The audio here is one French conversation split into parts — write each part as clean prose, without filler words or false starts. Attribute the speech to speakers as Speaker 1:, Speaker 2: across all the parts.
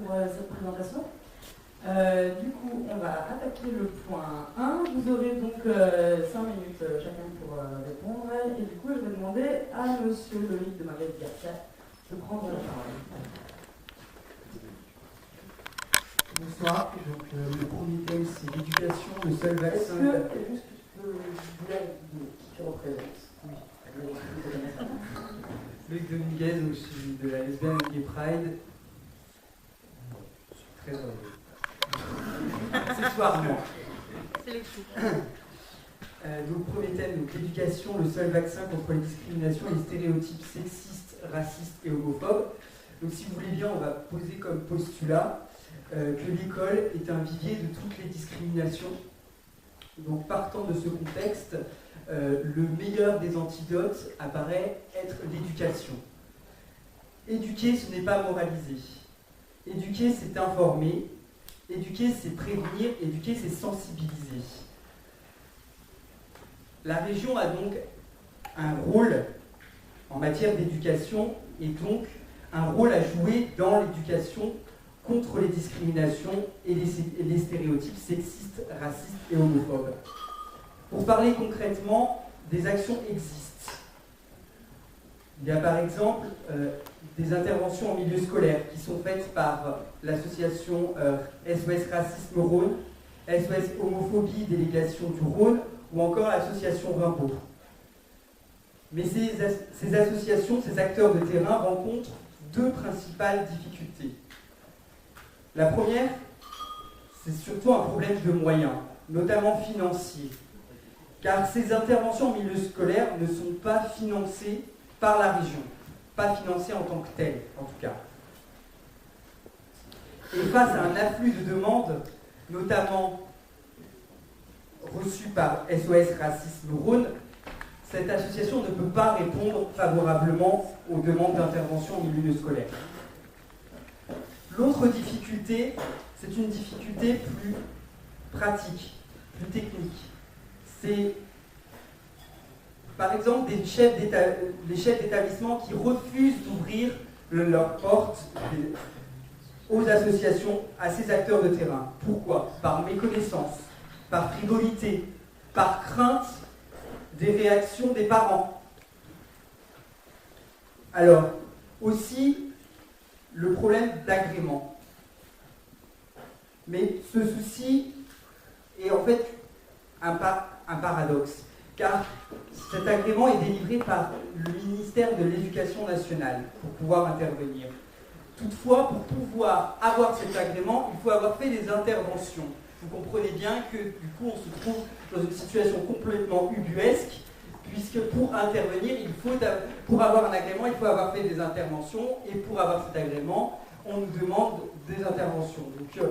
Speaker 1: pour cette présentation. Du coup, on va attaquer le point 1. Vous aurez donc 5 minutes chacun pour répondre. Et du coup, je vais demander à monsieur Loïc de Marguerite Garcia de prendre la parole.
Speaker 2: Bonsoir. Donc, le premier thème, c'est l'éducation, le seul vaccin.
Speaker 1: Est-ce que juste tu peux dire qui tu représentes?
Speaker 2: Oui. Luc Dominguez, donc je suis de la Lesbian Gay Pride. Je suis très heureux. Accessoirement.
Speaker 3: C'est les fous.
Speaker 2: Donc, premier thème, donc l'éducation, le seul vaccin contre les discriminations et les stéréotypes sexistes, racistes et homophobes. Donc, si vous voulez bien, on va poser comme postulat que l'école est un vivier de toutes les discriminations. Donc, partant de ce contexte, le meilleur des antidotes apparaît être l'éducation. Éduquer, ce n'est pas moraliser. Éduquer, c'est informer. Éduquer, c'est prévenir. Éduquer, c'est sensibiliser. La région a donc un rôle en matière d'éducation et donc un rôle à jouer dans l'éducation contre les discriminations et les stéréotypes sexistes, racistes et homophobes. Pour parler concrètement, des actions existent. Il y a par exemple des interventions en milieu scolaire qui sont faites par l'association SOS Racisme Rhône, SOS Homophobie Délégation du Rhône ou encore l'association Rimbaud. Mais ces associations, ces acteurs de terrain rencontrent deux principales difficultés. La première, c'est surtout un problème de moyens, notamment financiers, car ces interventions en milieu scolaire ne sont pas financées par la région, pas financées en tant que telles, en tout cas. Et face à un afflux de demandes, notamment reçues par SOS Racisme Rhône, cette association ne peut pas répondre favorablement aux demandes d'intervention en milieu scolaire. L'autre difficulté, c'est une difficulté plus pratique, plus technique. C'est, par exemple, les chefs d'établissement qui refusent d'ouvrir leurs portes aux associations, à ces acteurs de terrain. Pourquoi? Par méconnaissance, par frivolité, par crainte des réactions des parents. Alors, aussi, le problème d'agrément. Mais ce souci est en fait un paradoxe, car cet agrément est délivré par le ministère de l'Éducation nationale pour pouvoir intervenir. Toutefois, pour pouvoir avoir cet agrément, il faut avoir fait des interventions. Vous comprenez bien que du coup on se trouve dans une situation complètement ubuesque, puisque pour intervenir, pour avoir un agrément, il faut avoir fait des interventions, et pour avoir cet agrément, on nous demande des interventions. Donc,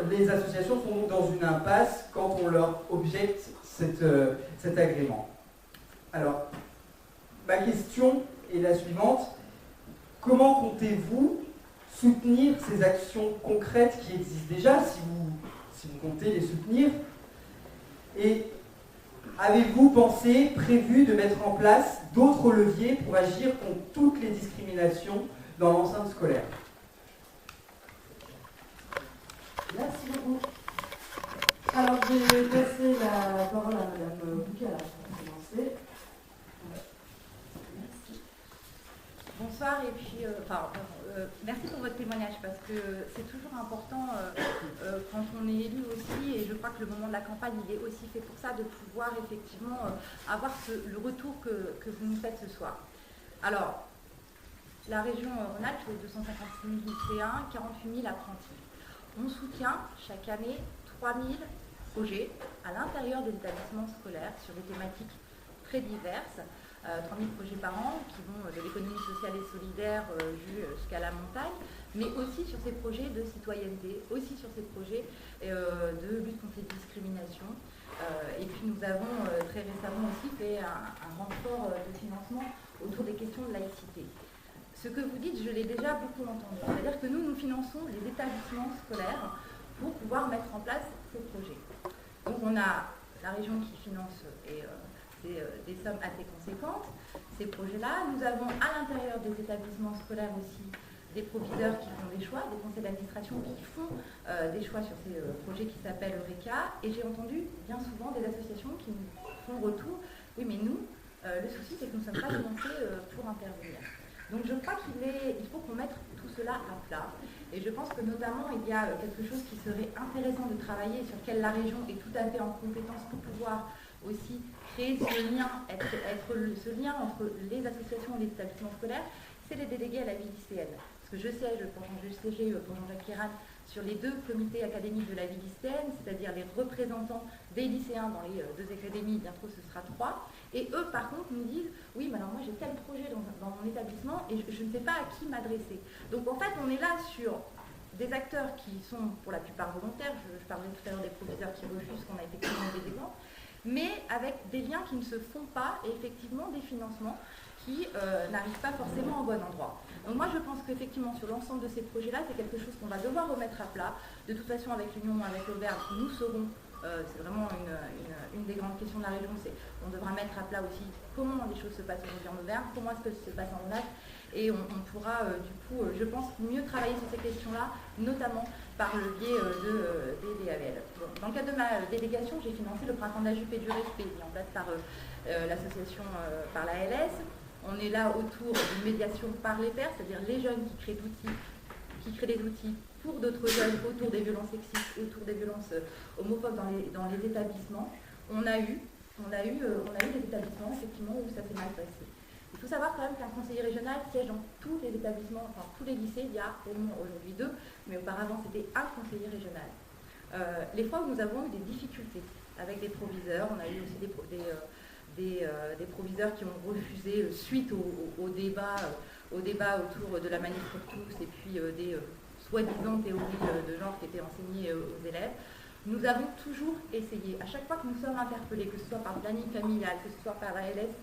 Speaker 2: les associations sont donc dans une impasse quand on leur objecte cet agrément. Alors, ma question est la suivante. Comment comptez-vous soutenir ces actions concrètes qui existent déjà, si vous comptez les soutenir? Et avez-vous prévu de mettre en place d'autres leviers pour agir contre toutes les discriminations dans l'enceinte scolaire?
Speaker 1: Merci beaucoup. Alors, je vais passer la parole à Madame Boucala pour commencer.
Speaker 3: Merci. Bonsoir et puis, merci pour votre témoignage parce que c'est toujours important quand on est élu aussi, et je crois que le moment de la campagne il est aussi fait pour ça, de pouvoir effectivement avoir le retour que vous nous faites ce soir. Alors, la région Rhône-Alpes, c'est 256 000 lycéens, 48 000 apprentis. On soutient chaque année 3 000 projets à l'intérieur des établissements scolaires sur des thématiques très diverses. 3 000 projets par an qui vont de l'économie sociale et solidaire jusqu'à la montagne, mais aussi sur ces projets de citoyenneté, aussi sur ces projets de lutte contre les discriminations. Et puis nous avons très récemment aussi fait un renfort de financement autour des questions de laïcité. Ce que vous dites, je l'ai déjà beaucoup entendu. C'est-à-dire que nous finançons les établissements scolaires pour pouvoir mettre en place ces projets. Donc on a la région qui finance c'est des sommes assez conséquentes, ces projets-là. Nous avons à l'intérieur des établissements scolaires aussi des proviseurs qui font des choix, des conseils d'administration qui font des choix sur ces projets qui s'appellent Eureka. Et j'ai entendu bien souvent des associations qui nous font retour, oui mais nous, le souci c'est que nous ne sommes pas financés pour intervenir. Donc je crois qu'il faut qu'on mette tout cela à plat. Et je pense que notamment il y a quelque chose qui serait intéressant de travailler, sur lequel la région est tout à fait en compétence pour pouvoir aussi créer ce lien, ce lien entre les associations et les établissements scolaires, c'est les délégués à la vie lycéenne. Parce que je siège pour Jean-Jacques Kéran sur les 2 comités académiques de la vie lycéenne, c'est-à-dire les représentants des lycéens dans les 2 académies, bientôt ce sera 3. Et eux, par contre, nous disent, oui, mais alors moi j'ai tel projet dans mon établissement et je ne sais pas à qui m'adresser. Donc en fait, on est là sur des acteurs qui sont pour la plupart volontaires, je parlais tout à l'heure des professeurs qui refusent qu'on a effectivement des exemples, mais avec des liens qui ne se font pas et effectivement des financements qui n'arrivent pas forcément au bon endroit. Donc moi je pense qu'effectivement sur l'ensemble de ces projets-là, c'est quelque chose qu'on va devoir remettre à plat. De toute façon avec l'Union, avec l'Auvergne, nous serons, c'est vraiment une des grandes questions de la région, c'est on devra mettre à plat aussi comment les choses se passent aujourd'hui en Auvergne, comment est-ce que ça se passe en Rhône-Alpes, et on pourra du coup, je pense, mieux travailler sur ces questions-là, notamment par le biais des DAVL. Bon, dans le cadre de ma délégation, j'ai financé le Printemps de la jupe et du respect, mis en place par l'association, par la LS. On est là autour d'une médiation par les pairs, c'est-à-dire les jeunes qui créent des outils pour d'autres jeunes autour des violences sexistes, autour des violences homophobes dans les établissements. On a eu des établissements effectivement où ça s'est mal passé. Il faut savoir quand même qu'un conseiller régional siège dans tous les établissements, enfin tous les lycées, il y a au moins aujourd'hui 2, mais auparavant c'était un conseiller régional. Les fois où nous avons eu des difficultés avec des proviseurs, on a eu aussi des proviseurs qui ont refusé suite au débat autour de la manif pour tous et puis des soi-disant théories de genre qui étaient enseignées aux élèves. Nous avons toujours essayé, à chaque fois que nous sommes interpellés, que ce soit par le planning familial, que ce soit par la LS,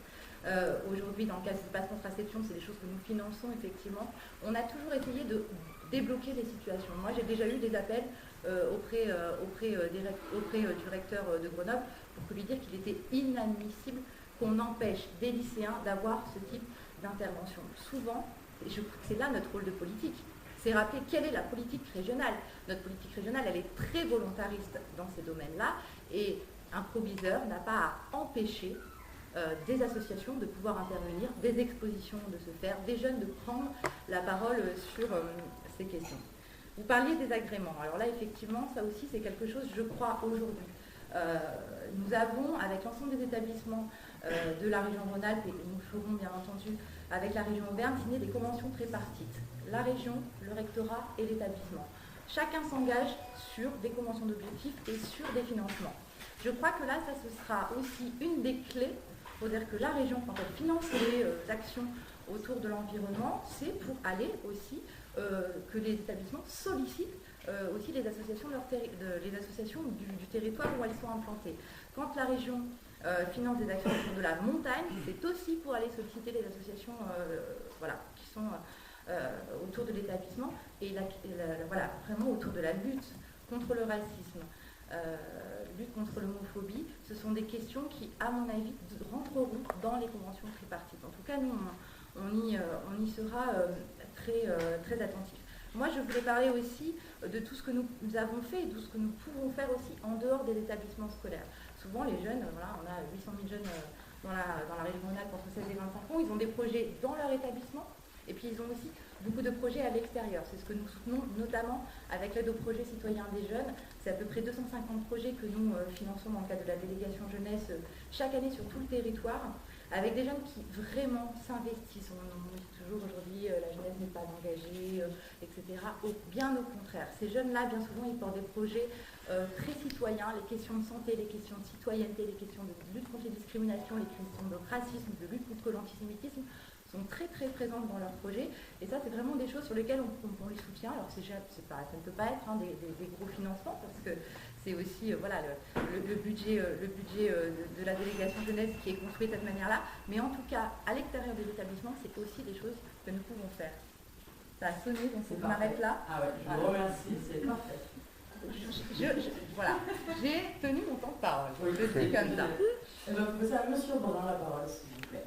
Speaker 3: aujourd'hui dans le cas du passe contraception, c'est des choses que nous finançons effectivement, on a toujours essayé de débloquer les situations. Moi j'ai déjà eu des appels auprès du recteur de Grenoble pour lui dire qu'il était inadmissible qu'on empêche des lycéens d'avoir ce type d'intervention. Souvent, et je crois que c'est là notre rôle de politique, c'est rappeler quelle est la politique régionale. Notre politique régionale, elle est très volontariste dans ces domaines-là, et un proviseur n'a pas à empêcher des associations de pouvoir intervenir, des expositions de se faire, des jeunes de prendre la parole sur ces questions. Vous parliez des agréments. Alors là, effectivement, ça aussi, c'est quelque chose, je crois, aujourd'hui. Nous avons, avec l'ensemble des établissements de la région Rhône-Alpes, et nous ferons bien entendu avec la région Auvergne, signé des conventions tripartites. La région, le rectorat et l'établissement. Chacun s'engage sur des conventions d'objectifs et sur des financements. Je crois que là, ça ce sera aussi une des clés. Il faut dire que la région, quand elle finance les actions autour de l'environnement, c'est pour aller aussi que les établissements sollicitent aussi les associations, les associations du territoire où elles sont implantées. Quand la région finance des actions autour de la montagne, c'est aussi pour aller solliciter les associations qui sont autour de l'établissement et vraiment autour de la lutte contre le racisme, lutte contre l'homophobie. Ce sont des questions qui, à mon avis, rentreront dans les conventions tripartites. En tout cas, nous, on y sera très attentifs. Moi, je voulais parler aussi de tout ce que nous avons fait et tout ce que nous pouvons faire aussi en dehors des établissements scolaires. Souvent, les jeunes, on a 800 000 jeunes dans la région Rhône-Alpes entre 16 et 25 ans, ils ont des projets dans leur établissement et puis ils ont aussi beaucoup de projets à l'extérieur. C'est ce que nous soutenons notamment avec l'aide aux projets citoyens des jeunes. C'est à peu près 250 projets que nous finançons dans le cadre de la délégation jeunesse chaque année sur tout le territoire, avec des jeunes qui vraiment s'investissent. On dit toujours aujourd'hui la jeunesse n'est pas engagée, etc. Bien au contraire. Ces jeunes-là, bien souvent, ils portent des projets très citoyens, les questions de santé, les questions de citoyenneté, les questions de lutte contre les discriminations, les questions de racisme, de lutte contre l'antisémitisme sont très très présentes dans leurs projets, et ça c'est vraiment des choses sur lesquelles on les soutient. Alors ça ne peut pas être des gros financements, parce que c'est aussi le budget de la délégation jeunesse qui est construit de cette manière-là, mais en tout cas à l'extérieur des établissements, c'est aussi des choses que nous pouvons faire. Ça a sonné, donc on m'arrête là.
Speaker 1: Ah ouais, je vous remercie, c'est parfait.
Speaker 3: voilà, j'ai tenu mon temps de parole, je le dis comme ça.
Speaker 1: Et donc, vous avez Monsieur Brun la parole, s'il vous plaît.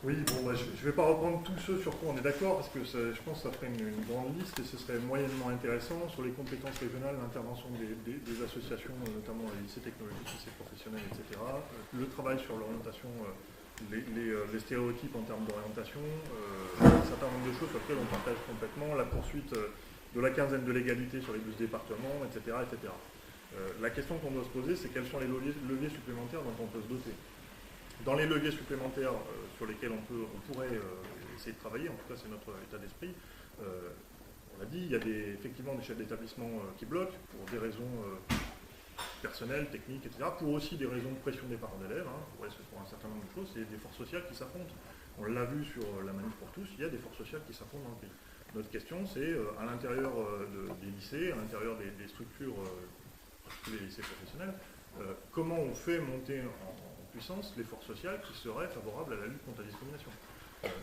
Speaker 4: Oui, bon, je ne vais pas reprendre tous ceux sur quoi on est d'accord, parce que je pense que ça ferait une grande liste et ce serait moyennement intéressant sur les compétences régionales, l'intervention des associations, notamment les lycées technologiques, lycées professionnels, etc. Le travail sur l'orientation, les stéréotypes en termes d'orientation, un certain nombre de choses sur lesquelles on partage complètement, la poursuite de la quinzaine de l'égalité sur les 12 départements, etc. etc. La question qu'on doit se poser, c'est quels sont les leviers supplémentaires dont on peut se doter. Dans les leviers supplémentaires sur lesquels on pourrait essayer de travailler, en tout cas c'est notre état d'esprit, on l'a dit, il y a effectivement des chefs d'établissement qui bloquent pour des raisons personnelles, techniques, etc., pour aussi des raisons de pression des parents d'élèves, pour un certain nombre de choses, c'est des forces sociales qui s'affrontent. On l'a vu sur la Manif pour tous, il y a des forces sociales qui s'affrontent dans le pays. Notre question, c'est à l'intérieur des lycées, à l'intérieur des structures, les lycées professionnels, comment on fait monter en puissance les forces sociales qui seraient favorables à la lutte contre la discrimination.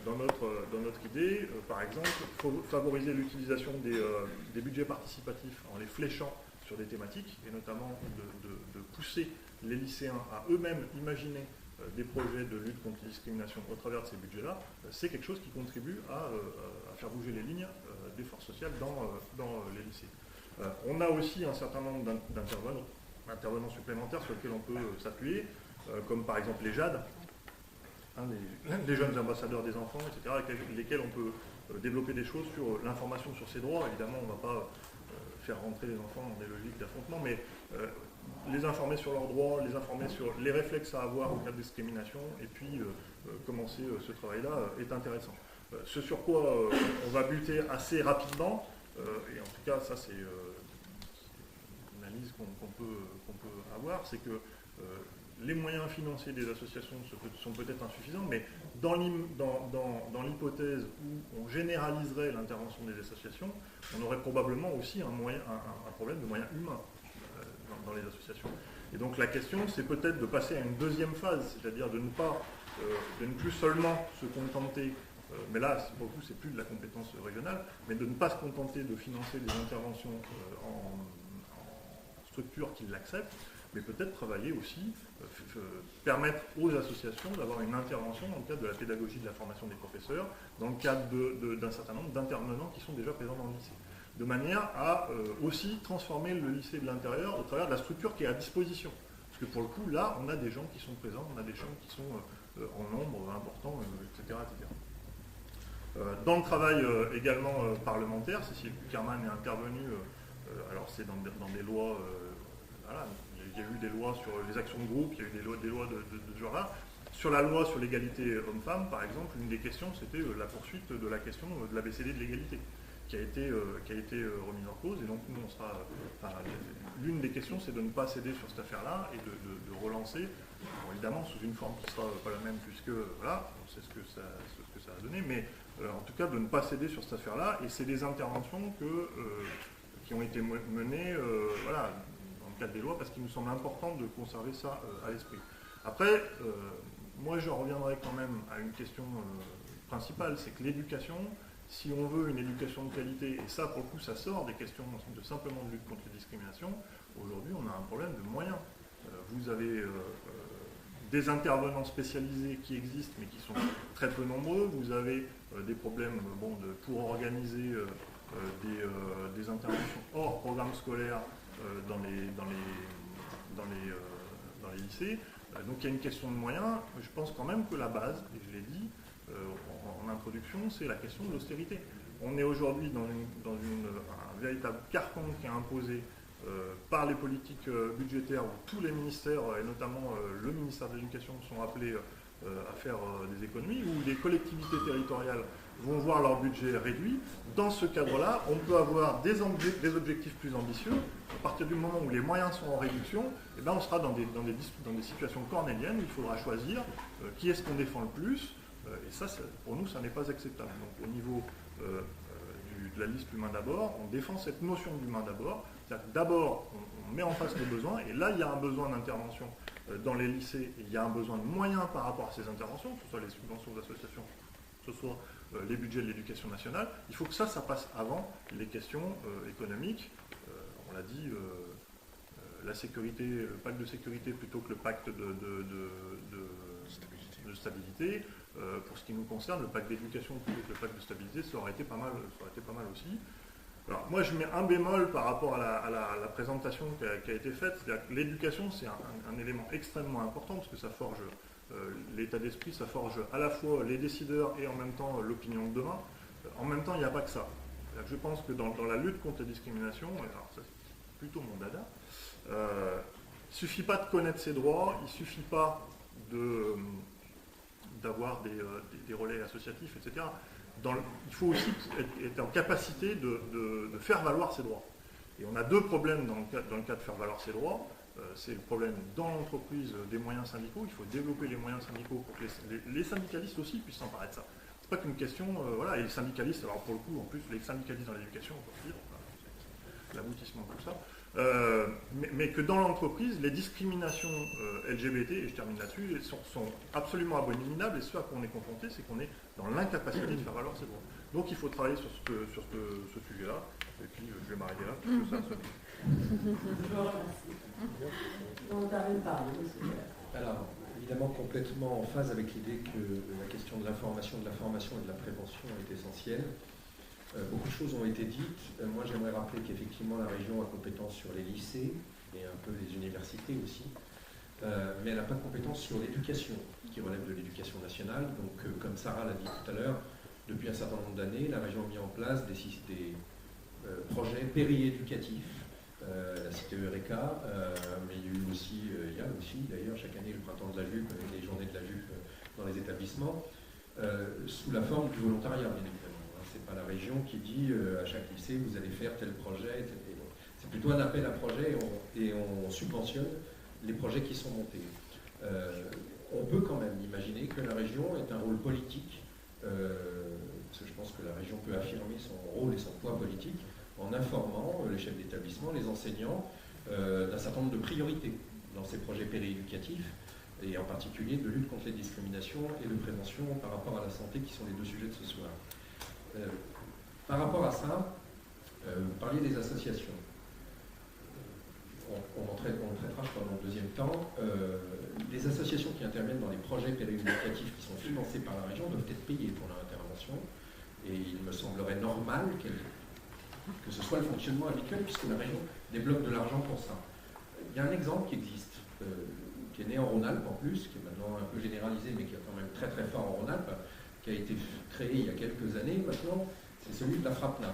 Speaker 4: Dans notre idée, par exemple, il faut favoriser l'utilisation des budgets participatifs en les fléchant sur des thématiques, et notamment de pousser les lycéens à eux-mêmes imaginer des projets de lutte contre la discrimination au travers de ces budgets-là. C'est quelque chose qui contribue à faire bouger les lignes des forces sociales dans les lycées. On a aussi un certain nombre d'intervenants supplémentaires sur lesquels on peut s'appuyer, comme par exemple les JAD, les jeunes ambassadeurs des enfants, etc., avec lesquels on peut développer des choses sur l'information sur ses droits. Évidemment, on ne va pas faire rentrer les enfants dans des logiques d'affrontement, mais les informer sur leurs droits, les informer sur les réflexes à avoir en cas de discrimination, et puis commencer ce travail-là est intéressant. Ce sur quoi on va buter assez rapidement, et en tout cas ça c'est une analyse qu'on peut avoir, c'est que les moyens financiers des associations sont peut-être insuffisants, mais dans l'hypothèse où on généraliserait l'intervention des associations, on aurait probablement aussi un problème de moyens humains dans les associations. Et donc la question, c'est peut-être de passer à une deuxième phase, c'est-à-dire de ne plus seulement se contenter, mais là, pour le coup, c'est plus de la compétence régionale, mais de ne pas se contenter de financer des interventions en structures qui l'acceptent, mais peut-être travailler aussi, permettre aux associations d'avoir une intervention dans le cadre de la pédagogie de la formation des professeurs, dans le cadre d'un certain nombre d'intervenants qui sont déjà présents dans le lycée, de manière à aussi transformer le lycée de l'intérieur au travers de la structure qui est à disposition. Parce que pour le coup, là, on a des gens qui sont présents, on a des gens qui sont en nombre important, etc. etc. Dans le travail également parlementaire, Cécile Cukierman est intervenue, alors c'est dans des lois, voilà, il y a eu des lois sur les actions de groupe, il y a eu des lois de ce genre-là. Sur la loi sur l'égalité homme-femme, par exemple, une des questions, c'était la poursuite de la question de l'ABCD de l'égalité, qui a été remise en cause. Et donc, nous, l'une des questions, c'est de ne pas céder sur cette affaire-là et de relancer, bon, évidemment, sous une forme qui ne sera pas la même, puisque, voilà, on sait ce que ça a donné, mais en tout cas, de ne pas céder sur cette affaire-là. Et c'est des interventions qui ont été menées, voilà, des lois, parce qu'il nous semble important de conserver ça à l'esprit. Après, moi je reviendrai quand même à une question principale, c'est que l'éducation, si on veut une éducation de qualité, et ça pour le coup ça sort des questions de simplement de lutte contre les discriminations, aujourd'hui on a un problème de moyens. Vous avez des intervenants spécialisés qui existent mais qui sont très peu nombreux, vous avez des problèmes pour organiser des interventions hors programme scolaire dans les lycées. Donc il y a une question de moyens. Je pense quand même que la base, et je l'ai dit en introduction, c'est la question de l'austérité. On est aujourd'hui dans un véritable carcan qui est imposé par les politiques budgétaires où tous les ministères, et notamment le ministère de l'Éducation, sont appelés à faire des économies, où les collectivités territoriales vont voir leur budget réduit. Dans ce cadre-là, on peut avoir des objectifs plus ambitieux. À partir du moment où les moyens sont en réduction, eh ben on sera dans des situations cornéliennes où il faudra choisir qui est-ce qu'on défend le plus. Et ça, pour nous, ça n'est pas acceptable. Donc au niveau de la liste Humain d'abord, on défend cette notion d'humain d'abord. C'est-à-dire que d'abord, on met en face les besoins, et là, il y a un besoin d'intervention dans les lycées, et il y a un besoin de moyens par rapport à ces interventions, que ce soit les subventions d'associations, que ce soit les budgets de l'éducation nationale. Il faut que ça passe avant les questions économiques. on l'a dit, la sécurité, le pacte de sécurité plutôt que le pacte de stabilité. Pour ce qui nous concerne, le pacte d'éducation plutôt que le pacte de stabilité, ça aurait été pas mal aussi. Alors, moi, je mets un bémol par rapport à la présentation qui a été faite. C'est-à-dire que l'éducation, c'est un élément extrêmement important parce que ça forge l'état d'esprit, ça forge à la fois les décideurs et en même temps l'opinion de demain. En même temps, il n'y a pas que ça. Je pense que dans la lutte contre la discrimination, alors ça c'est plutôt mon dada, il ne suffit pas de connaître ses droits, il ne suffit pas d'avoir des relais associatifs, etc. Il faut aussi être en capacité de faire valoir ses droits. Et on a deux problèmes dans le cas de faire valoir ses droits. C'est le problème dans l'entreprise des moyens syndicaux. Il faut développer les moyens syndicaux pour que les syndicalistes aussi puissent s'emparer de ça. C'est pas qu'une question, voilà, et les syndicalistes, alors pour le coup, en plus, les syndicalistes dans l'éducation, on peut dire, c'est l'aboutissement de tout ça. Mais que dans l'entreprise, les discriminations LGBT, et je termine là-dessus, sont absolument abominables, et ce à quoi on est confronté, c'est qu'on est dans l'incapacité de faire valoir ses droits. Donc il faut travailler sur ce sujet-là, et puis je vais m'arrêter là, parce que ça se dit.
Speaker 1: Je vous remercie. On termine par
Speaker 5: Alors, évidemment, complètement en phase avec l'idée que la question de l'information, de la formation et de la prévention est essentielle. Beaucoup de choses ont été dites. Moi, j'aimerais rappeler qu'effectivement, la région a compétence sur les lycées et un peu les universités aussi, mais elle n'a pas de compétence sur l'éducation, qui relève de l'éducation nationale. Donc, comme Sarah l'a dit tout à l'heure, depuis un certain nombre d'années, la région a mis en place des projets périéducatifs, la cité Eureka, mais il y a aussi d'ailleurs chaque année le printemps de la jupe, avec les journées de la jupe dans les établissements, sous la forme du volontariat, bien évidemment. C'est pas la région qui dit à chaque lycée vous allez faire tel projet, c'est plutôt un appel à projet et on subventionne les projets qui sont montés. On peut quand même imaginer que la région ait un rôle politique, parce que je pense que la région peut affirmer son rôle et son poids politique en informant les chefs d'établissement, les enseignants, d'un certain nombre de priorités dans ces projets périéducatifs, et en particulier de lutte contre les discriminations et de prévention par rapport à la santé, qui sont les deux sujets de ce soir. Par rapport à ça, vous parliez des associations. On traitera, je crois, dans le deuxième temps. Les associations qui interviennent dans les projets périéducatifs qui sont financés par la région doivent être payées pour leur intervention. Et il me semblerait normal que ce soit le fonctionnement habituel, puisque la région débloque de l'argent pour ça. Il y a un exemple qui existe, qui est né en Rhône-Alpes en plus, qui est maintenant un peu généralisé, mais qui est quand même très très fort en Rhône-Alpes, qui a été créé il y a quelques années maintenant, c'est celui de la FRAPNA.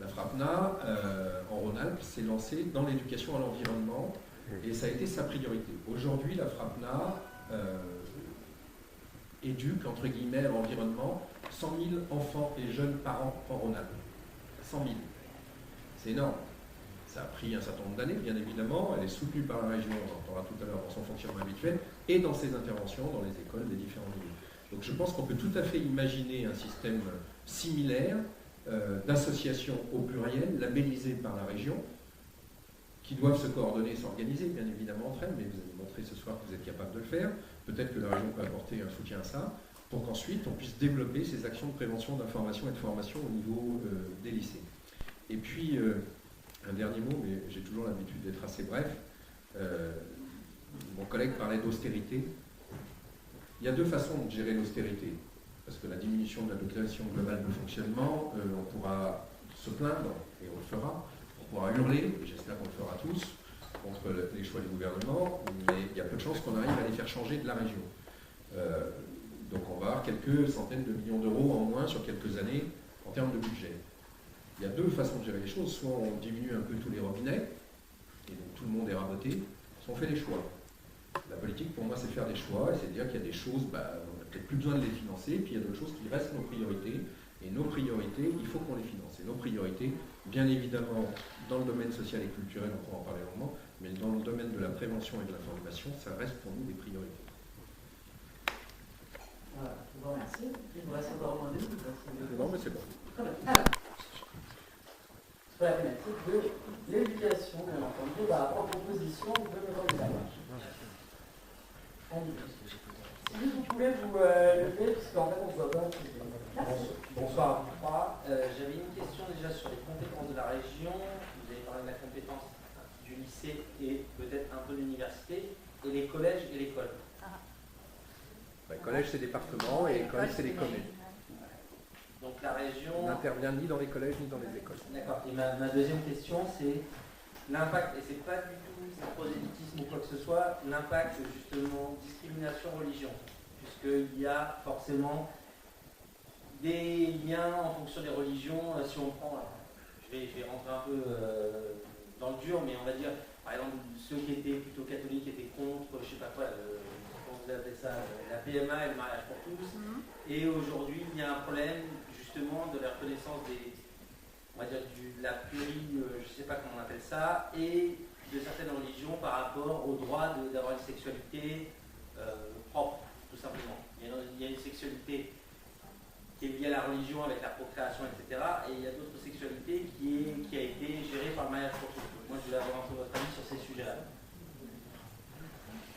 Speaker 5: La FRAPNA, en Rhône-Alpes, s'est lancée dans l'éducation à l'environnement, et ça a été sa priorité. Aujourd'hui, la FRAPNA éduque, entre guillemets, à l'environnement 100 000 enfants et jeunes par an en Rhône-Alpes. 100 000. C'est énorme. Ça a pris un certain nombre d'années, bien évidemment. Elle est soutenue par la région, on en entendra tout à l'heure, dans son fonctionnement habituel, et dans ses interventions dans les écoles des différents niveaux. Donc je pense qu'on peut tout à fait imaginer un système similaire d'associations au pluriel, labellisées par la région, qui doivent se coordonner, s'organiser, bien évidemment, entre elles, mais vous avez montré ce soir que vous êtes capable de le faire. Peut-être que la région peut apporter un soutien à ça, pour qu'ensuite on puisse développer ces actions de prévention, d'information et de formation au niveau des lycées. Et puis, un dernier mot, mais j'ai toujours l'habitude d'être assez bref. Mon collègue parlait d'austérité. Il y a deux façons de gérer l'austérité, parce que la diminution de la dotation globale de fonctionnement, on pourra se plaindre, et on le fera, on pourra hurler, et j'espère qu'on le fera tous, contre les choix du gouvernement, mais il y a peu de chances qu'on arrive à les faire changer de la région. Donc on va avoir quelques centaines de millions d'euros en moins sur quelques années en termes de budget. Il y a deux façons de gérer les choses, soit on diminue un peu tous les robinets, et donc tout le monde est raboté, soit on fait des choix. La politique, pour moi, c'est faire des choix, et c'est dire qu'il y a des choses, on n'a peut-être plus besoin de les financer, puis il y a d'autres choses qui restent nos priorités, et nos priorités, il faut qu'on les finance. Et nos priorités, bien évidemment, dans le domaine social et culturel, on pourra en parler longuement, mais dans le domaine de la prévention et de la formation, ça reste pour nous des priorités.
Speaker 1: Voilà, je vous remercie. Il vous reste encore moins de minutes.
Speaker 5: Non, mais c'est bon.
Speaker 1: Très bien. Alors, sur la thématique de l'éducation, bien entendu, par rapport aux propositions de Méthode de la Marche. Si vous pouvez vous lever, puisqu'en fait on ne voit pas.
Speaker 6: Bonsoir à vous trois. J'avais une question déjà sur les compétences de la région. Vous avez parlé de la compétence lycées et peut-être un peu d'université, et les collèges et l'école.
Speaker 5: Le collège, c'est département et l'école, c'est les communes.
Speaker 6: Donc la région...
Speaker 5: On n'intervient ni dans les collèges ni dans les écoles.
Speaker 6: D'accord. Et ma deuxième question, c'est l'impact, et c'est pas du tout un prosélytisme ou quoi que ce soit, l'impact justement discrimination-religion, puisqu'il y a forcément des liens en fonction des religions. Si on prend, je vais rentrer un peu dans le dur, mais on va dire, par exemple, ceux qui étaient plutôt catholiques étaient contre, je sais pas quoi, comment vous appelez ça, la PMA et le mariage pour tous. Et aujourd'hui, il y a un problème justement de la reconnaissance des, on va dire, de la je sais pas comment on appelle ça, et de certaines religions par rapport au droit d'avoir une sexualité propre, tout simplement. Il y a une sexualité qui est liée à la religion avec la procréation, etc. Et il y a d'autres sexualités qui a été gérée par le mariage pour tous. Donc moi, je voulais avoir un peu votre avis sur ces sujets-là.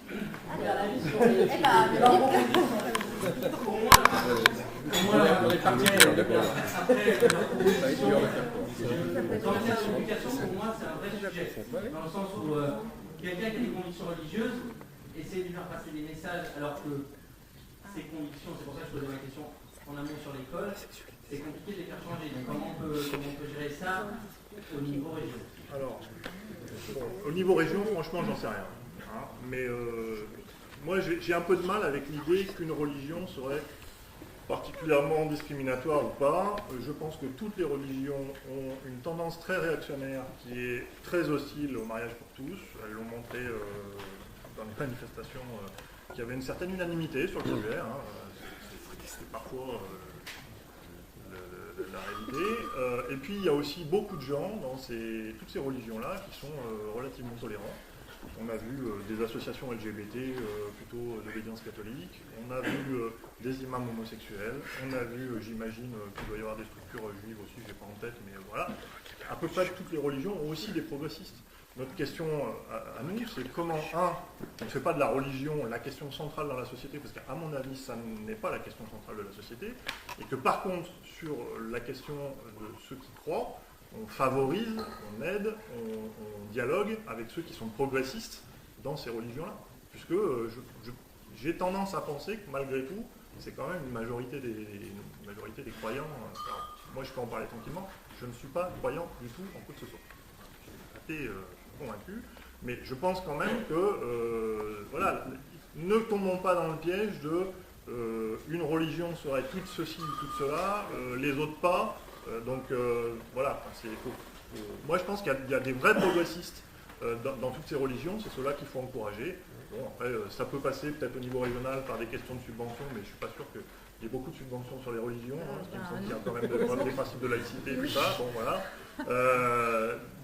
Speaker 2: On est parti.
Speaker 6: Dans la éducation, pour moi, c'est un vrai sujet. Dans le sens où quelqu'un qui a des convictions religieuses essaie de lui faire passer des messages alors que ses convictions, c'est pour ça que je posais ma question en amont sur l'école, c'est compliqué de les faire changer. Donc comment on peut gérer ça au niveau région?
Speaker 4: Alors, bon, au niveau région, franchement, j'en sais rien. Hein, mais moi, j'ai un peu de mal avec l'idée qu'une religion serait particulièrement discriminatoire ou pas. Je pense que toutes les religions ont une tendance très réactionnaire qui est très hostile au mariage pour tous. Elles l'ont montré dans les manifestations qu'il y avait une certaine unanimité sur le sujet. Hein. C'est parfois la réalité. Et puis il y a aussi beaucoup de gens dans toutes ces religions-là qui sont relativement tolérants. On a vu des associations LGBT plutôt d'obédience catholique, on a vu des imams homosexuels, on a vu, j'imagine, qu'il doit y avoir des structures juives aussi, je n'ai pas en tête, mais voilà. À peu près toutes les religions ont aussi des progressistes. Notre question à nous, c'est comment, on ne fait pas de la religion la question centrale dans la société, parce qu'à mon avis, ça n'est pas la question centrale de la société, et que par contre, sur la question de ceux qui croient, on favorise, on aide, on dialogue avec ceux qui sont progressistes dans ces religions-là. Puisque j'ai tendance à penser que malgré tout, c'est quand même une majorité des croyants. Alors, moi, je peux en parler tranquillement. Je ne suis pas croyant du tout en quoi que ce soit. Je suis athée convaincu, mais je pense quand même que, voilà, ne tombons pas dans le piège de une religion serait toute ceci ou toute cela, les autres pas. Donc voilà, moi je pense qu'il y a des vrais progressistes dans toutes ces religions, c'est ceux-là qu'il faut encourager. Bon, après, ça peut passer peut-être au niveau régional par des questions de subvention, mais je ne suis pas sûr qu'il y ait beaucoup de subventions sur les religions, parce qu'il me semble qu'il y a quand même des principes de laïcité et tout ça. Bon, voilà.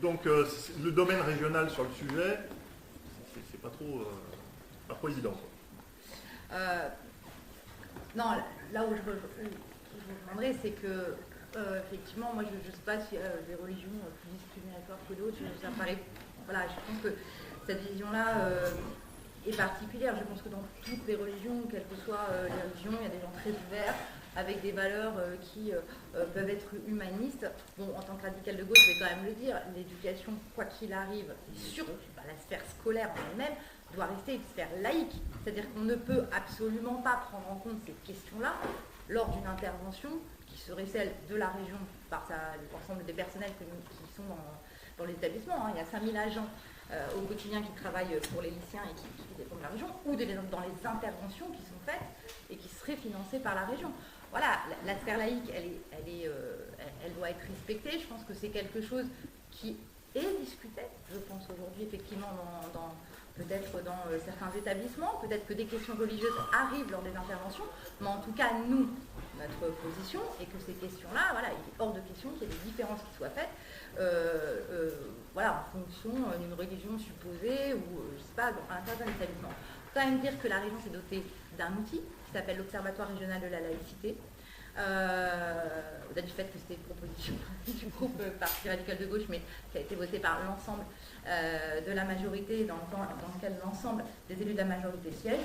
Speaker 4: Donc le domaine régional sur le sujet, c'est pas trop évident.
Speaker 3: Non, là où je vous demanderais, c'est que effectivement, moi je ne sais pas si des religions plus discriminatoires que d'autres, ça me paraît, voilà, je pense que cette vision-là est particulière. Je pense que dans toutes les religions, quelles que soient les religions, il y a des gens très ouverts, avec des valeurs qui peuvent être humanistes. Bon, en tant que radical de gauche, je vais quand même le dire, l'éducation, quoi qu'il arrive, sur la sphère scolaire en elle-même, doit rester une sphère laïque. C'est-à-dire qu'on ne peut absolument pas prendre en compte ces questions-là lors d'une intervention qui serait celle de la région par l'ensemble des personnels qui sont dans l'établissement. Il y a 5000 agents au quotidien qui travaillent pour les lycéens et qui dépendent de la région, ou dans les interventions qui sont faites et qui seraient financées par la région. Voilà, la sphère laïque, elle doit être respectée. Je pense que c'est quelque chose qui est discuté, je pense aujourd'hui effectivement peut-être dans certains établissements, peut-être que des questions religieuses arrivent lors des interventions, mais en tout cas, nous, notre position est que ces questions-là, voilà, il est hors de question qu'il y ait des différences qui soient faites, voilà, en fonction d'une religion supposée ou, je ne sais pas, à l'intérieur d'un établissement. Il faut quand même dire que la région s'est dotée d'un outil qui s'appelle l'Observatoire régional de la laïcité, au-delà du fait que c'était une proposition du groupe Parti radical de gauche, mais qui a été votée par l'ensemble de la majorité, dans lequel l'ensemble des élus de la majorité siègent.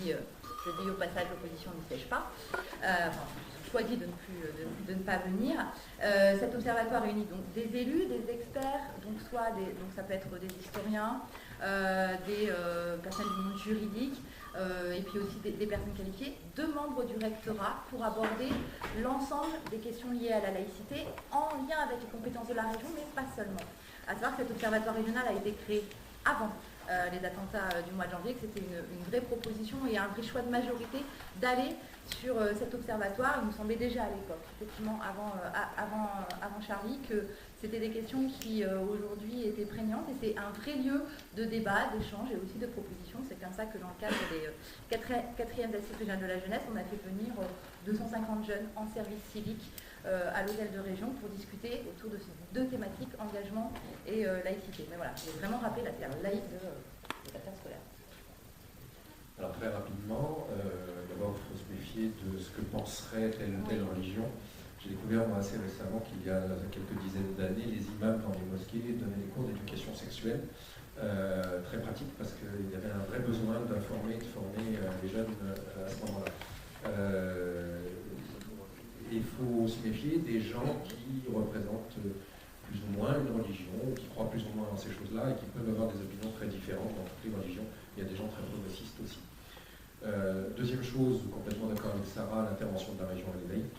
Speaker 3: Je dis au passage, l'opposition ne siège pas. Choisi de ne pas venir. Cet observatoire réunit donc des élus, des experts, donc ça peut être des historiens, des personnes du monde juridique, et puis aussi des personnes qualifiées, 2 membres du rectorat pour aborder l'ensemble des questions liées à la laïcité en lien avec les compétences de la région, mais pas seulement. À savoir que cet observatoire régional a été créé avant les attentats du mois de janvier, que c'était une vraie proposition et un vrai choix de majorité d'aller sur cet observatoire. Il nous semblait déjà à l'époque, effectivement, avant Charlie, que c'était des questions qui aujourd'hui étaient prégnantes et c'est un vrai lieu de débat, d'échange et aussi de proposition. C'est comme ça que dans le cadre des 4e assises régionales de la jeunesse, on a fait venir 250 jeunes en service civique à l'hôtel de région pour discuter autour de ces 2 thématiques, engagement et laïcité. Mais voilà, je vais vraiment rappeler la terre laïque de l'affaire scolaire.
Speaker 5: Alors très rapidement, d'abord il faut se méfier de ce que penserait telle ou telle religion. J'ai découvert moi assez récemment qu'il y a quelques dizaines d'années, les imams dans les mosquées donnaient des cours d'éducation sexuelle. Très pratique parce qu'il y avait un vrai besoin d'informer, de former les jeunes à ce moment-là. Il faut se méfier des gens qui représentent plus ou moins une religion, ou qui croient plus ou moins dans ces choses-là, et qui peuvent avoir des opinions très différentes dans toutes les religions. Il y a des gens très progressistes aussi. Deuxième chose, complètement d'accord avec Sarah, l'intervention de la région elle est laïque.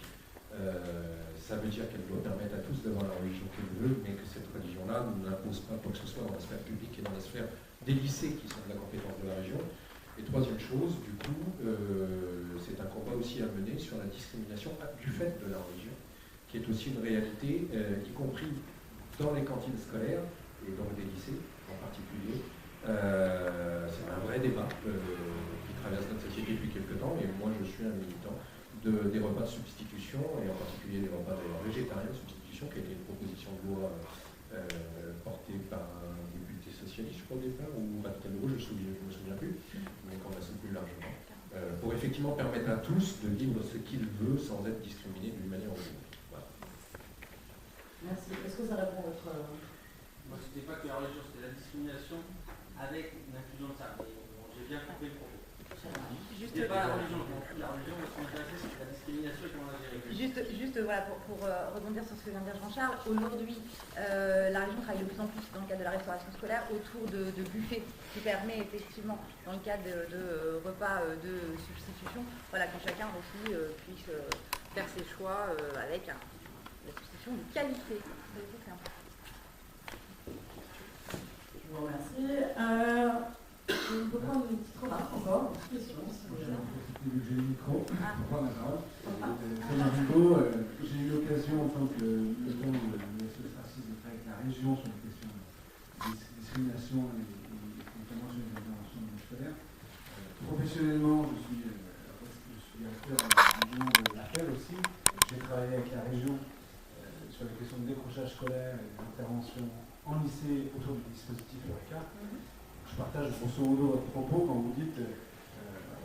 Speaker 5: Ça veut dire qu'elle doit permettre à tous d'avoir la religion qu'elle veut, mais que cette religion-là n'impose pas quoi que ce soit dans la sphère publique et dans la sphère des lycées qui sont de la compétence de la région. Et troisième chose, du coup, c'est un combat aussi à mener sur la discrimination du fait de la religion, qui est aussi une réalité, y compris dans les cantines scolaires, et donc des lycées en particulier. C'est un vrai débat qui traverse notre société depuis quelques temps, et moi je suis un militant des repas de substitution, et en particulier des repas d'ailleurs végétariens de substitution, qui a été une proposition de loi portée par un député socialiste, je crois au départ, ou Mattel Rouge, je ne me souviens plus, mais qu'on a soutenu largement, pour effectivement permettre à tous de vivre ce qu'ils veulent sans être discriminés d'une manière ou d'une autre. Voilà.
Speaker 1: Merci. Est-ce que ça répond à votre...
Speaker 6: Moi, c'était pas que la religion, c'était la discrimination avec l'inclusion de ça. Mais bon, j'ai bien compris le propos. C'était pas la religion. La religion, moi, ce qui m'intéressait, c'est la discrimination et comment la gérer.
Speaker 3: Juste voilà, pour rebondir sur ce que vient de dire Jean-Charles, aujourd'hui, la région travaille de plus en plus dans le cadre de la restauration scolaire autour de buffets qui permet effectivement, dans le cadre de repas de substitution, voilà, que chacun aussi puisse faire ses choix avec la substitution de qualité.
Speaker 1: Je vous remercie. On peut prendre une petite remarque encore, une petite question.
Speaker 7: J'ai le micro, pour prendre la parole. Thomas Rigaud, j'ai eu l'occasion en tant que militant de l'Association de travailler avec la région sur les questions de discrimination et notamment sur les interventions scolaires. Professionnellement, je suis directeur de la région de l'APEL aussi. J'ai travaillé avec la région sur les questions de décrochage scolaire et d'intervention en lycée autour du dispositif Eureka. Je partage grosso modo votre propos quand vous dites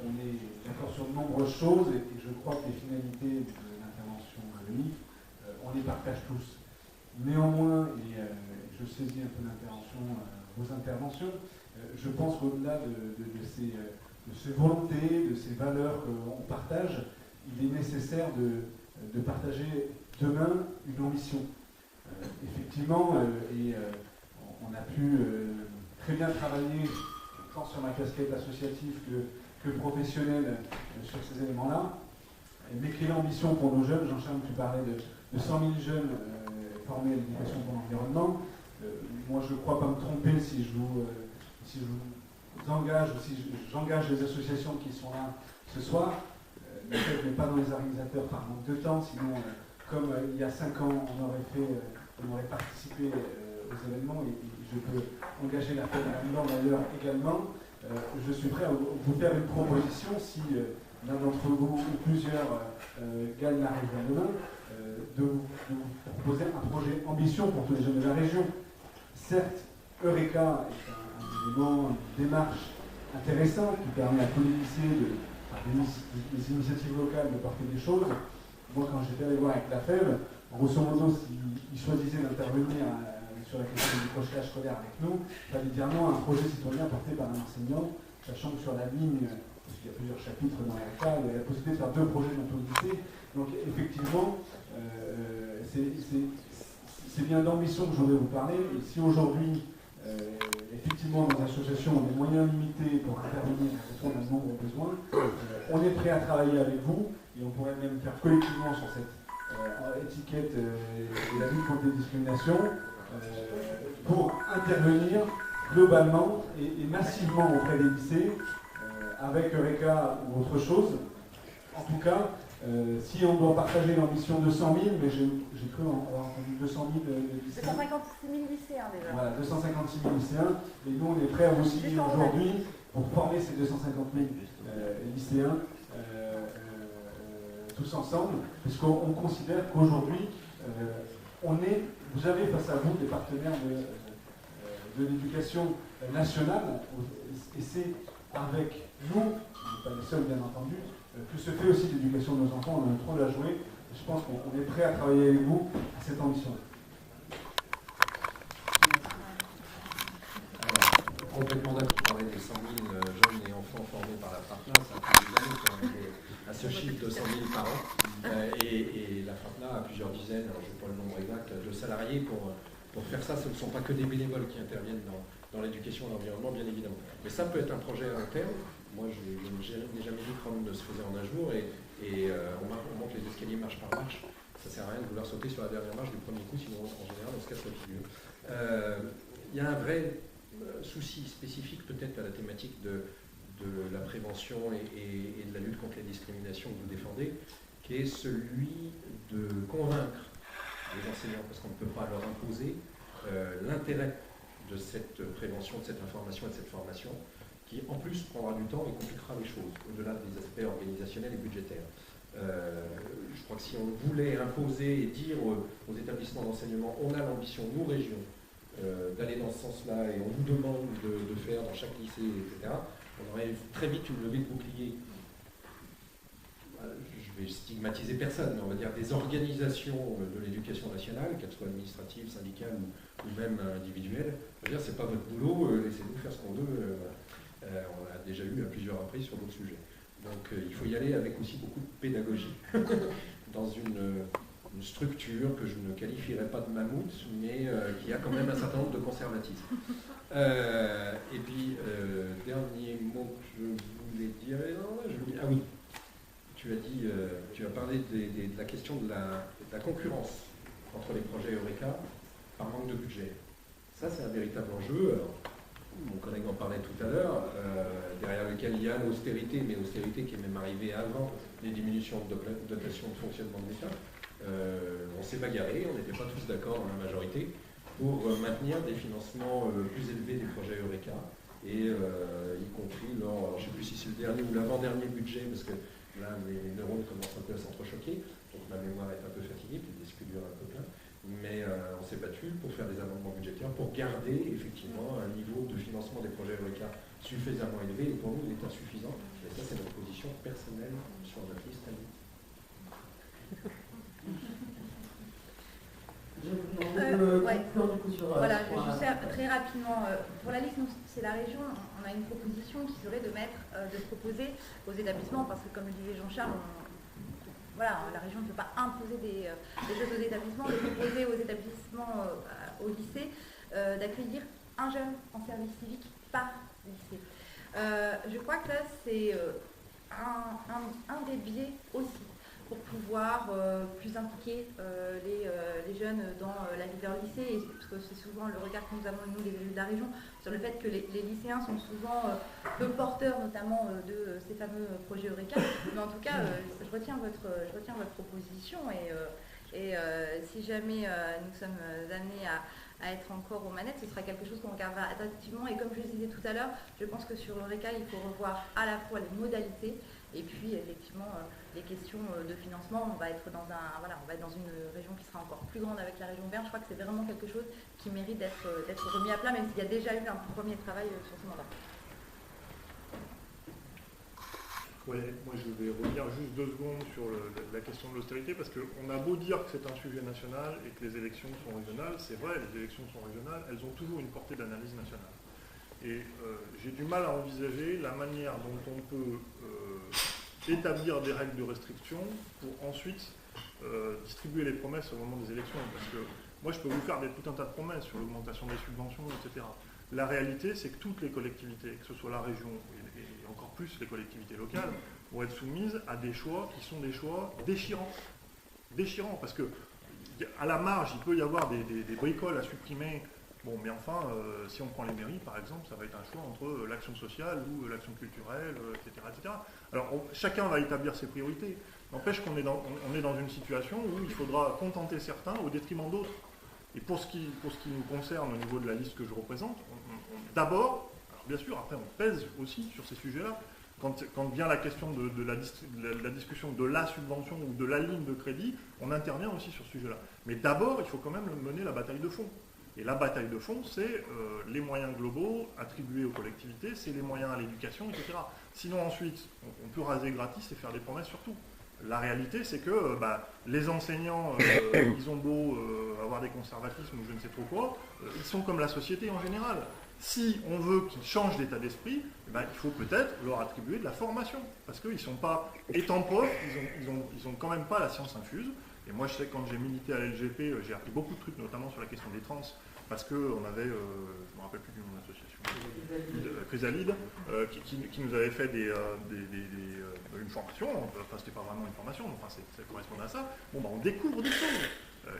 Speaker 7: on est d'accord sur de nombreuses choses et je crois que les finalités de l'intervention unique, on les partage tous. Néanmoins, et je saisis un peu vos interventions, je pense qu'au-delà de ces volontés, de ces valeurs qu'on partage, il est nécessaire de partager demain une ambition. Effectivement, on a pu très bien travailler tant sur ma casquette associative que professionnelle sur ces éléments-là. Mais quelle est l'ambition pour nos jeunes? Jean-Charles, tu parlais de 100 000 jeunes formés à l'éducation pour l'environnement. Moi, je ne crois pas me tromper si je vous engage, ou si j'engage les associations qui sont là ce soir. Le fait n'est pas dans les organisateurs par manque de temps, sinon, comme il y a 5 ans, on aurait participé aux événements et je peux engager l'appel à l'an d'ailleurs également. Je suis prêt à vous faire une proposition si l'un d'entre vous ou plusieurs gagnent la région demain, de vous proposer un projet ambition pour tous les jeunes de la région. Certes, Eureka est un élément, une démarche intéressante qui permet à tous les lycées, par des initiatives locales, de porter des choses. Moi, quand j'étais allé voir avec la FEV, grosso modo, s'ils choisissaient d'intervenir sur la question du décrochage scolaire avec nous, il fallait dire non à un projet citoyen porté par un enseignant, sachant que sur la ligne, parce qu'il y a plusieurs chapitres dans la cas, il y a la possibilité de faire 2 projets dans tout le lycée. Donc effectivement, c'est bien d'ambition que je voulais vous parler. Et si aujourd'hui, effectivement, dans l'association, on a des moyens limités pour intervenir et répondre à un nombre de besoins, on est prêt à travailler avec vous et on pourrait même faire collectivement sur cette étiquette de la lutte contre les discriminations pour intervenir globalement et massivement auprès des lycées avec Eureka ou autre chose. En tout cas, si on doit partager l'ambition de 100 000, mais j'ai cru avoir entendu 200 000 lycéens.
Speaker 3: 256 000 lycéens déjà.
Speaker 7: Voilà, 256 000 lycéens. Et nous, on est prêts à vous signer aujourd'hui pour former ces 250 000 lycéens tous ensemble, puisqu'on considère qu'aujourd'hui, vous avez face à vous des partenaires de l'éducation nationale, et c'est avec nous, on n'est pas les seuls bien entendu, que se fait aussi l'éducation de nos enfants. On a un rôle à jouer, et je pense qu'on est prêt à travailler avec vous à cette ambition.
Speaker 5: Complètement d'accord. Vous parlez des 100 000 jeunes et enfants formés par la FRAPNA, ça fait des années qu'on est à ce chiffre de 100 000 par an. Et la FRAPNA a plusieurs dizaines, alors je n'ai pas le nombre exact, de salariés pour faire ça. Ce ne sont pas que des bénévoles qui interviennent dans l'éducation et l'environnement, bien évidemment. Mais ça peut être un projet à long terme. Moi, je n'ai jamais vu que ne se faisait en un jour, et on monte les escaliers marche par marche. Ça ne sert à rien de vouloir sauter sur la dernière marche du premier coup, sinon en général on se casse la figure. Il y a un vrai souci spécifique peut-être à la thématique de la prévention et de la lutte contre les discriminations que vous défendez, qui est celui de convaincre les enseignants, parce qu'on ne peut pas leur imposer l'intérêt de cette prévention, de cette information et de cette formation, qui en plus prendra du temps et compliquera les choses, au-delà des aspects organisationnels et budgétaires. Je crois que si on voulait imposer et dire aux établissements d'enseignement, on a l'ambition, nous, régions, d'aller dans ce sens-là, et on vous demande de faire dans chaque lycée, etc., on aurait très vite une levée de bouclier. Je vais stigmatiser personne, mais on va dire des organisations de l'éducation nationale, qu'elles soient administratives, syndicales ou même individuelles. Je veux dire, c'est pas votre boulot, laissez-nous faire ce qu'on veut. On l'a déjà eu à plusieurs reprises sur d'autres sujets. Donc il faut y aller avec aussi beaucoup de pédagogie, dans une structure que je ne qualifierais pas de mammouth, mais qui a quand même un certain nombre de conservatisme. Et puis, dernier mot que je voulais dire, ah oui, tu as parlé de la question de la concurrence entre les projets Eureka par manque de budget. Ça, c'est un véritable enjeu. Alors, mon collègue en parlait tout à l'heure, derrière lequel il y a l'austérité, mais l'austérité qui est même arrivée avant les diminutions de dotation de fonctionnement de l'État. On s'est bagarré, on n'était pas tous d'accord dans la majorité, pour maintenir des financements plus élevés des projets Eureka, et y compris lors, je ne sais plus si c'est le dernier ou l'avant-dernier budget, parce que là les neurones commencent un peu à s'entrechoquer, donc ma mémoire est un peu fatiguée, puis les disques durs un peu plein, mais on s'est battu pour faire des amendements budgétaires, pour garder effectivement un niveau de financement des projets Eureka suffisamment élevé, et pour nous l'État suffisant, et ça c'est notre position personnelle sur notre liste à nous.
Speaker 3: Voilà, juste très rapidement, pour la liste, c'est la région, on a une proposition qui serait de proposer aux établissements, parce que comme le disait Jean-Charles, la région ne peut pas imposer des choses aux établissements, de proposer aux établissements, au lycée, d'accueillir un jeune en service civique par lycée. Je crois que là, c'est un des biais aussi pour pouvoir plus impliquer les jeunes dans la vie de leur lycée, et parce que c'est souvent le regard que nous avons, nous, les élus de la région, sur le fait que les lycéens sont souvent peu porteurs, notamment de ces fameux projets Eureka. Mais en tout cas, je retiens votre proposition, et si jamais nous sommes amenés à être encore aux manettes, ce sera quelque chose qu'on regardera attentivement, et comme je le disais tout à l'heure, je pense que sur Eureka, il faut revoir à la fois les modalités, et puis effectivement les questions de financement. On va être dans une région qui sera encore plus grande avec la région Verne. Je crois que c'est vraiment quelque chose qui mérite d'être remis à plat, même s'il y a déjà eu un premier travail sur ce mandat.
Speaker 4: Oui, moi je vais revenir juste 2 secondes sur la question de l'austérité, parce qu'on a beau dire que c'est un sujet national et que les élections sont régionales, c'est vrai, les élections sont régionales, elles ont toujours une portée d'analyse nationale. Et j'ai du mal à envisager la manière dont on peut établir des règles de restriction pour ensuite distribuer les promesses au moment des élections. Parce que moi je peux vous faire tout un tas de promesses sur l'augmentation des subventions, etc. La réalité, c'est que toutes les collectivités, que ce soit la région et encore plus les collectivités locales, vont être soumises à des choix qui sont des choix déchirants. Déchirants, parce que à la marge, il peut y avoir des bricoles à supprimer. Bon, mais enfin, si on prend les mairies, par exemple, ça va être un choix entre l'action sociale ou l'action culturelle, etc., etc. Alors, chacun va établir ses priorités. N'empêche qu'on est dans une situation où il faudra contenter certains au détriment d'autres. Et pour ce qui nous concerne au niveau de la liste que je représente, d'abord, alors bien sûr, après on pèse aussi sur ces sujets-là. Quand vient la question de la discussion de la subvention ou de la ligne de crédit, on intervient aussi sur ce sujet-là. Mais d'abord, il faut quand même mener la bataille de fond. Et la bataille de fond, c'est les moyens globaux attribués aux collectivités, c'est les moyens à l'éducation, etc. Sinon, ensuite, on peut raser gratis et faire des promesses sur tout. La réalité, c'est que les enseignants, ils ont beau avoir des conservatismes ou je ne sais trop quoi, ils sont comme la société en général. Si on veut qu'ils changent d'état d'esprit, il faut peut-être leur attribuer de la formation. Parce qu'ils ne sont pas, étant profs, ils ont quand même pas la science infuse. Et moi, je sais que quand j'ai milité à l'LGP, j'ai appris beaucoup de trucs, notamment sur la question des trans, parce qu'on avait, je ne me rappelle plus du nom de l'association, Chrysalide, qui nous avait fait une formation, enfin c'était pas vraiment une formation, mais enfin, ça correspondait à ça. Bon, on découvre des choses.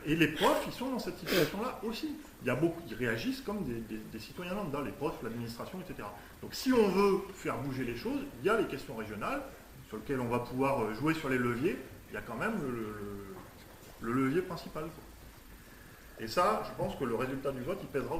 Speaker 4: Et les profs, ils sont dans cette situation-là aussi. Il y a beaucoup qui réagissent comme des citoyens lambda, les profs, l'administration, etc. Donc si on veut faire bouger les choses, il y a les questions régionales, sur lesquelles on va pouvoir jouer sur les leviers. Il y a quand même le levier principal. Et ça, je pense que le résultat du vote, il pèsera.